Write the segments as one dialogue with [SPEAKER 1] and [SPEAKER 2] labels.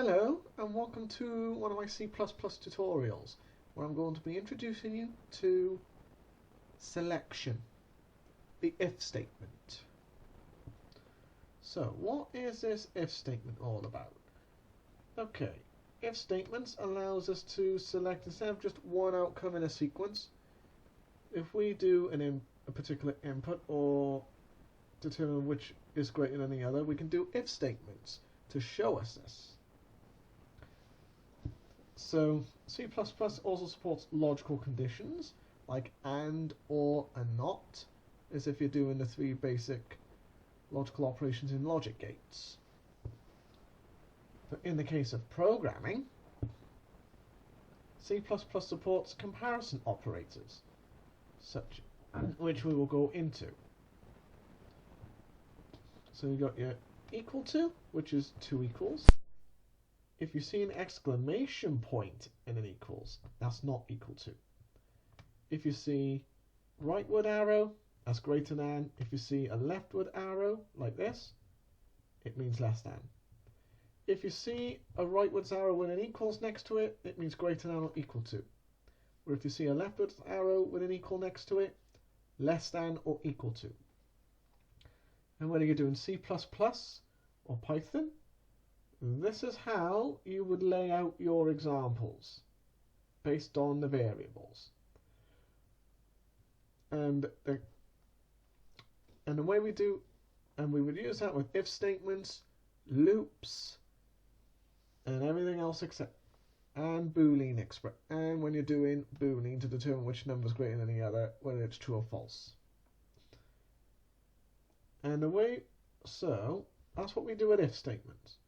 [SPEAKER 1] Hello and welcome to one of my C++ tutorials where I'm going to be introducing you to selection, the if statement. So what is this if statement all about? Okay, if statements allows us to select, instead of just one outcome in a sequence, if we do a particular input or determine which is greater than the other, we can do if statements to show us this. So C++ also supports logical conditions like and, or, and not, as if you're doing the three basic logical operations in logic gates. But in the case of programming, C++ supports comparison operators, which we will go into. So you've got your equal to, which is 2 equals. If you see an exclamation point in an equals, that's not equal to. If you see rightward arrow, that's greater than. If you see a leftward arrow, like this, it means less than. If you see a rightwards arrow with an equals next to it, it means greater than or equal to. Or if you see a leftwards arrow with an equal next to it, less than or equal to. And whether you're doing C++ or Python, this is how you would lay out your examples based on the variables. And the way we do, and we would use that with if statements, loops, and everything else except, and Boolean express, and when you're doing Boolean to determine which number is greater than the other, whether it's true or false. And the way, so that's what we do with if statements.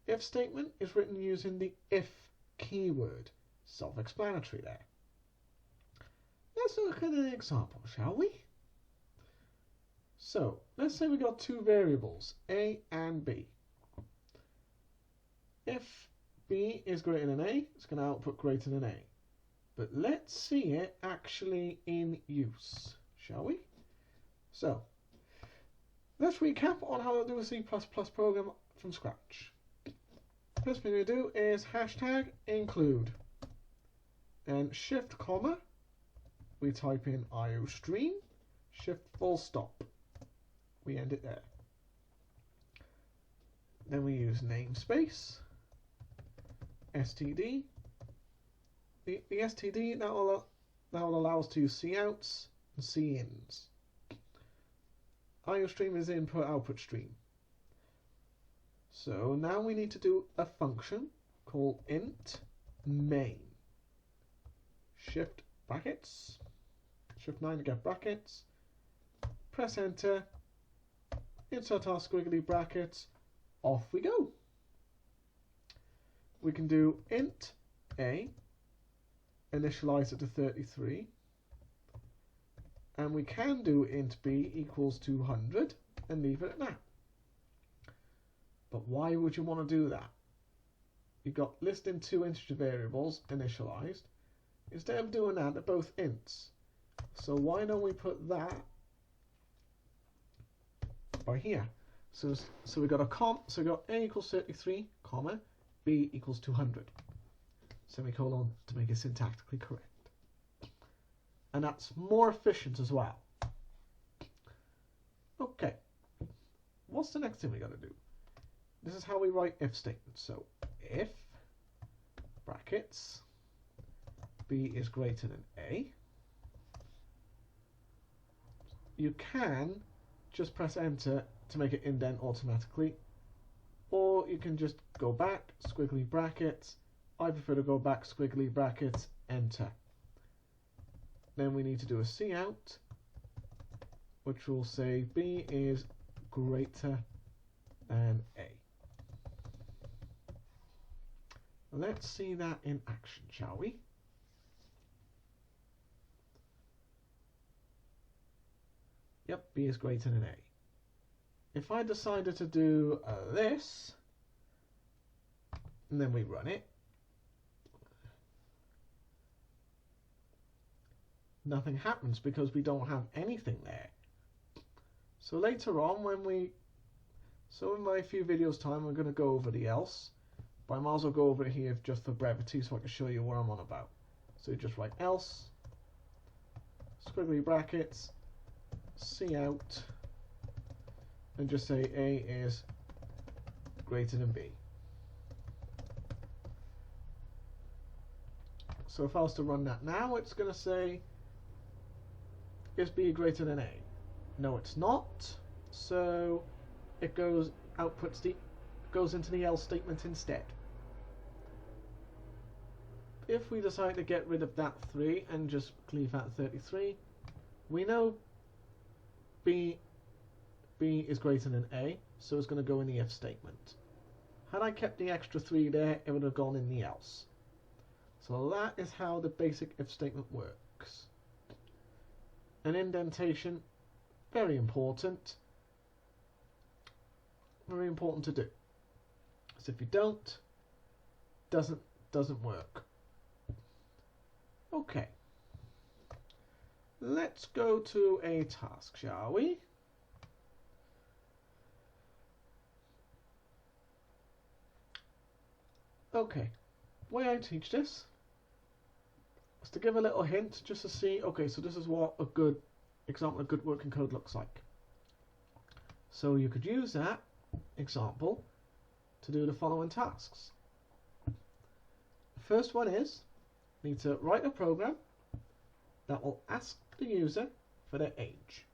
[SPEAKER 1] If statement is written using the if keyword. Self-explanatory there. Let's look at an example, shall we? So, let's say we got two variables, A and B. If B is greater than A, it's going to output greater than A. But let's see it actually in use, shall we? So, let's recap on how to do a C++ program from scratch. First thing we do is hashtag include, and shift comma, we type in IOStream, shift full stop, we end it there. Then we use namespace, std. The std that will allow us to use couts and cins. IOStream is input output stream. So now we need to do a function called int main. Shift brackets, shift 9 to get brackets, press enter, insert our squiggly brackets, off we go. We can do int a, initialize it to 33, and we can do int b equals 200 and leave it at that. But why would you want to do that? You've got listing two integer variables initialized. Instead of doing that, they're both ints. So why don't we put that right here? So we got so we got a equals 33, comma, b equals 200. Semicolon to make it syntactically correct. And that's more efficient as well. Okay. What's the next thing we got to do? This is how we write if statements. So if brackets b is greater than a, you can just press enter to make it indent automatically, or you can just go back, squiggly brackets. I prefer to go back, squiggly brackets, enter. Then we need to do a cout, which will say b is greater than a. Let's see that in action, shall we? Yep, b is greater than a. If I decided to do this, and then we run it, nothing happens because we don't have anything there. So later on, in my few videos time, I'm going to go over the else. But I might as well go over it here just for brevity so I can show you what I'm on about. So you just write else, squiggly brackets, C out, and just say A is greater than B. So if I was to run that now, it's going to say, is B greater than A? No, it's not. So it goes into the else statement instead. If we decide to get rid of that 3 and just leave out 33, we know B is greater than A, so it's going to go in the if statement. Had I kept the extra 3 there, it would have gone in the else. So that is how the basic if statement works. An indentation, very important. Very important to do. So if you don't, doesn't work. Okay. Let's go to a task, shall we? Okay. The way I teach this is to give a little hint just to see, okay, so this is what a good example of good working code looks like. So you could use that example to do the following tasks. The first one is, you need to write a program that will ask the user for their age.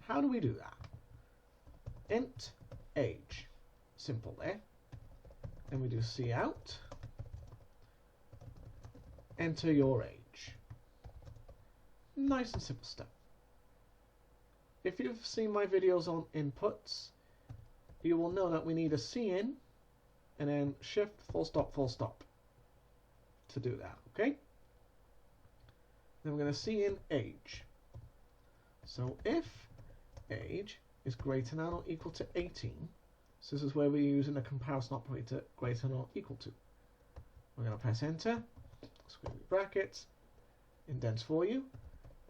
[SPEAKER 1] How do we do that? Int age. Simple there. Then we do cout. Enter your age. Nice and simple stuff. If you've seen my videos on inputs, you will know that we need a cin and then shift full stop to do that, okay? Then we're going to cin age. So if age is greater than or equal to 18, so this is where we're using a comparison operator greater than or equal to. We're going to press enter, squiggly brackets, indents for you,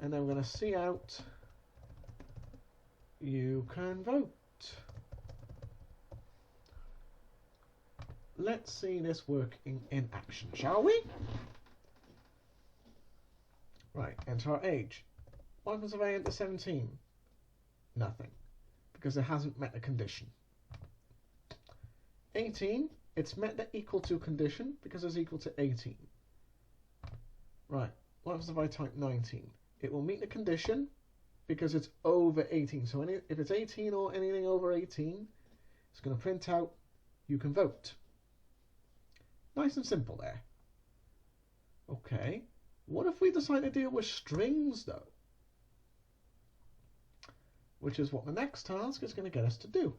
[SPEAKER 1] and then we're going to cout you can vote. Let's see this working in action, shall we? Right, enter our age. What happens if I enter 17? Nothing, because it hasn't met the condition. 18, it's met the equal to condition because it's equal to 18. Right, what happens if I type 19? It will meet the condition because it's over 18. So if it's 18 or anything over 18, it's going to print out, you can vote. Nice and simple there. Okay, what if we decide to deal with strings though? Which is what the next task is going to get us to do.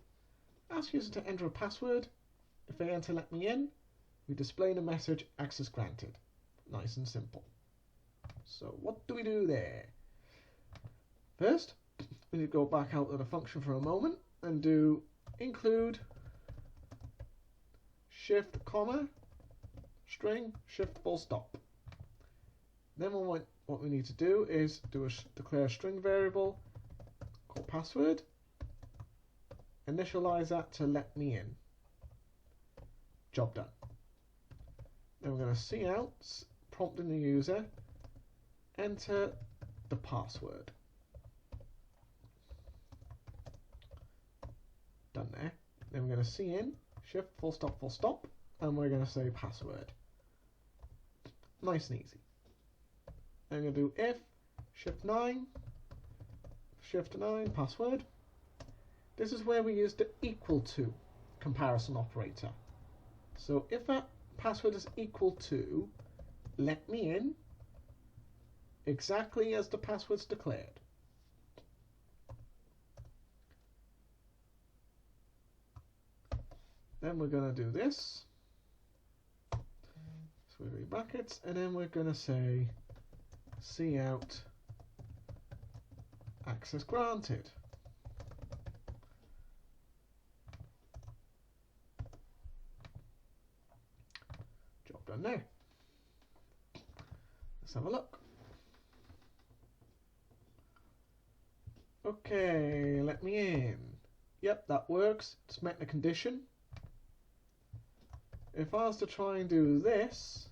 [SPEAKER 1] Ask user to enter a password. If they enter let me in, we display the message access granted. Nice and simple. So what do we do there? First, we need to go back out of the function for a moment and do include shift comma string shift full stop. Then what we need to do is declare a string variable called password, initialize that to let me in. Job done. Then we're going to cout, prompting the user, enter the password. Done there. Then we're going to cin, shift full stop, and we're going to say password. Nice and easy. Then we're going to do if shift 9, password. This is where we use the equal to comparison operator. So if that password is equal to let me in, exactly as the password's declared. Then we're going to do this, squiggly brackets, and then we're going to say cout access granted. Job done there. Let's have a look. Okay, let me in. Yep, that works. It's met the condition. if I was to try and do this,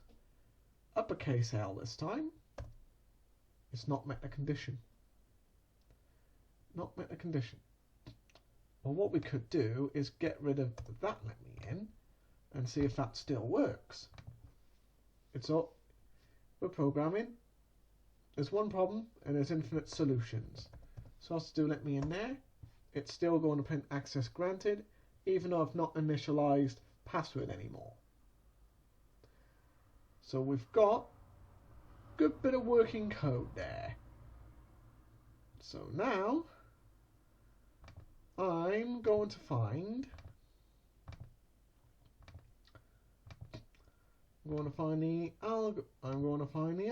[SPEAKER 1] uppercase L this time, it's not met the condition. Not met the condition. Well, what we could do is get rid of that let me in and see if that still works. It's all, we're programming. There's one problem and there's infinite solutions. So I'll do let me in there. It's still going to print access granted, even though I've not initialized password anymore. So we've got a good bit of working code there. So now I'm going to find the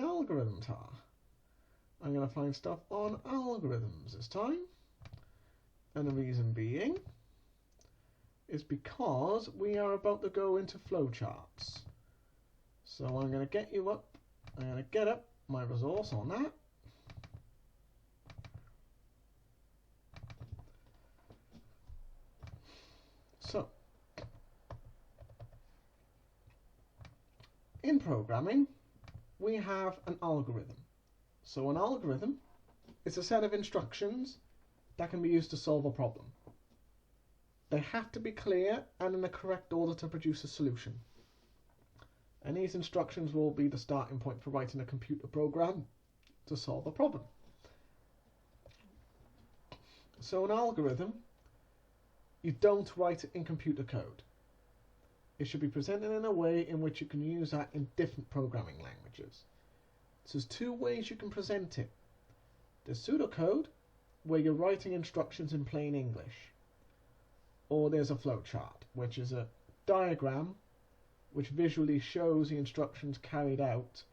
[SPEAKER 1] algorithm tar. I'm going to find stuff on algorithms this time. And the reason being is because we are about to go into flowcharts. So I'm going to get you up. I'm going to get up my resource on that. So, in programming, we have an algorithm. So an algorithm is a set of instructions that can be used to solve a problem. They have to be clear and in the correct order to produce a solution. And these instructions will be the starting point for writing a computer program to solve a problem. So an algorithm, you don't write it in computer code. It should be presented in a way in which you can use that in different programming languages. So there's two ways you can present it. There's pseudocode, where you're writing instructions in plain English. Or there's a flowchart, which is a diagram which visually shows the instructions carried out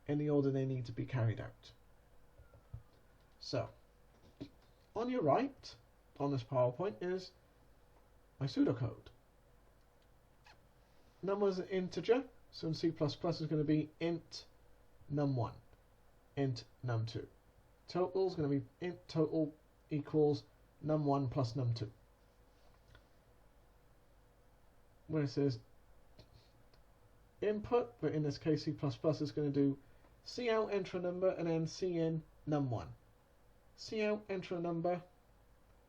[SPEAKER 1] in the order they need to be carried out. So, on your right, on this PowerPoint, is my pseudocode. Number is an integer, so in C++ is going to be int num1, int num2. Total is going to be int total equals num1 plus num2. Where it says input, but in this case C++ is going to do cout, enter a number, and then cin num1. Cout, enter a number,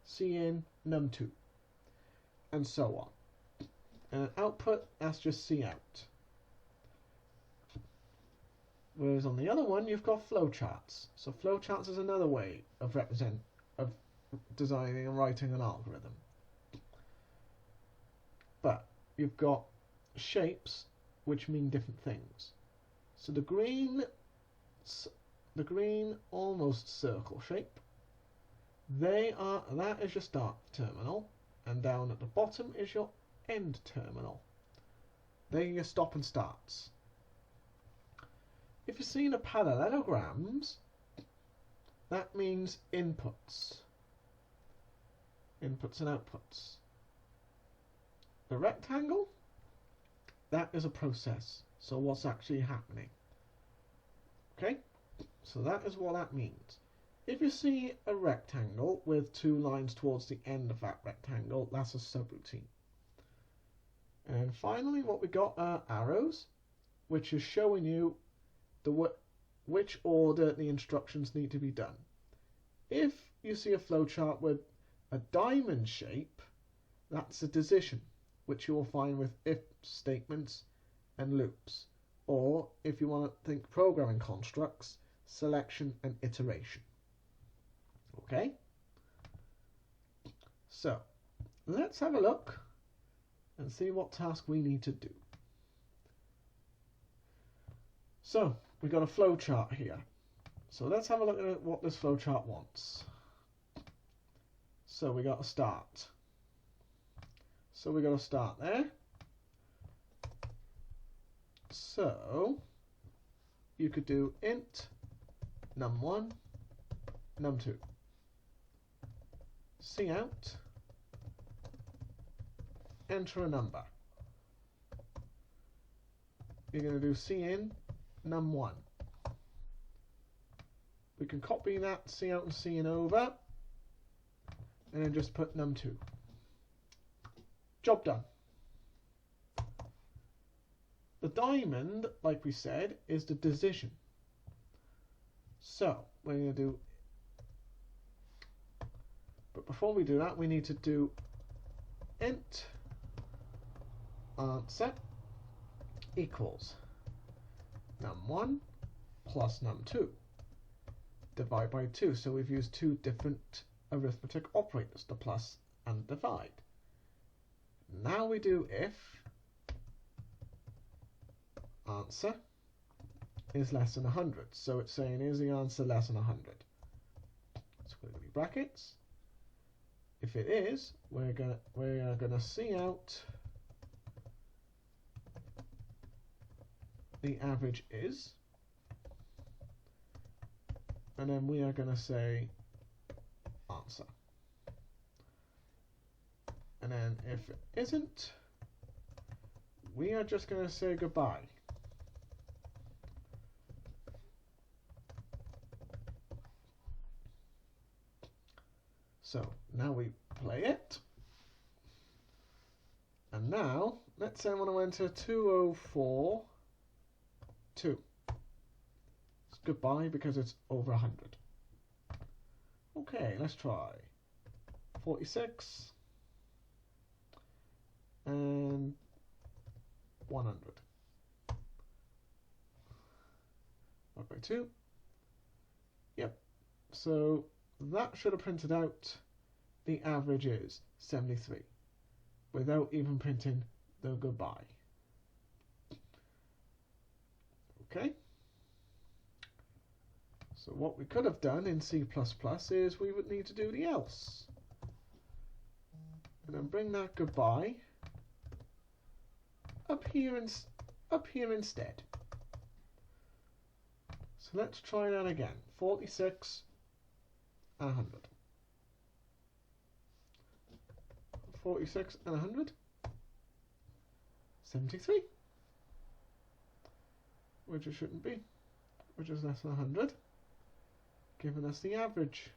[SPEAKER 1] cin num2. And so on. And output, that's just cout. Whereas on the other one, you've got flowcharts. So flowcharts is another way of designing and writing an algorithm. But you've got shapes which mean different things. So the green almost circle shape, that is your start terminal, and down at the bottom is your end terminal. They're your stop and starts. If you've seen the parallelograms, that means inputs. Inputs and outputs. The rectangle, that is a process. So what's actually happening? Okay, so that is what that means. If you see a rectangle with two lines towards the end of that rectangle, that's a subroutine. And finally, what we got are arrows, which is showing you which order the instructions need to be done. If you see a flowchart with a diamond shape, that's a decision, which you will find with if statements and loops. Or, if you want to think programming constructs, selection and iteration. Okay? So, let's have a look and see what task we need to do. So, we've got a flowchart here. So let's have a look at what this flowchart wants. So we got a start. So we got a start there. So you could do int num1, num2. Cout, enter a number. You're going to do cin num1. We can copy that cout and cin over and then just put num2. Job done. The diamond, like we said, is the decision. So we're going to do, but before we do that, we need to do int answer equals num1 plus num2 divide by 2. So we've used two different arithmetic operators, the plus and divide. Now we do if answer is less than 100. So it's saying, is the answer less than 100? So we're going to be brackets. If it is, we're gonna see out the average is, and then we are gonna say answer. And then if it isn't, we are just gonna say goodbye. So now we play it. And now, let's say I want to enter 2042. It's goodbye because it's over 100. Okay, let's try 46 and 100. Divided by 2. Yep. So that should have printed out the average is 73 without even printing the goodbye. Okay. So what we could have done in C++ is we would need to do the else. And then bring that goodbye up here instead. So let's try that again. 46 and 100. 46 and 100. 73. Which it shouldn't be. Which is less than 100. Giving us the average.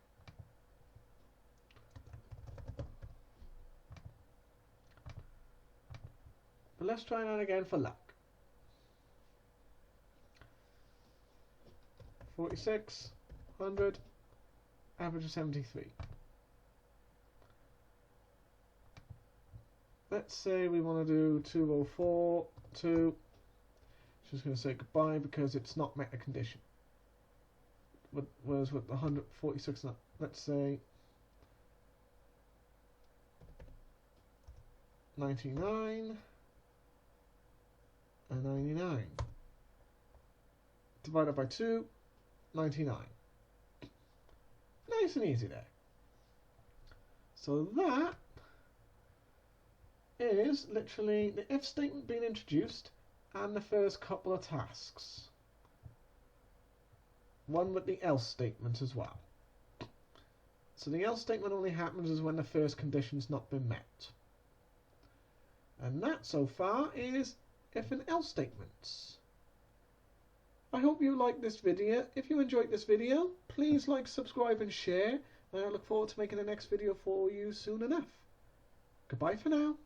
[SPEAKER 1] But let's try that again for luck. 46, 100, average of 73. Let's say we want to do 2042. Just going to say goodbye because it's not met a condition. Whereas with the 146, let's say 99 and 99. Divided by 2, 99. Nice and easy there. So that is literally the if statement being introduced and the first couple of tasks. One with the else statement as well. So the else statement only happens is when the first condition's not been met. And that so far is if and else statements. I hope you liked this video. If you enjoyed this video, please like, subscribe and share. And I look forward to making the next video for you soon enough. Goodbye for now.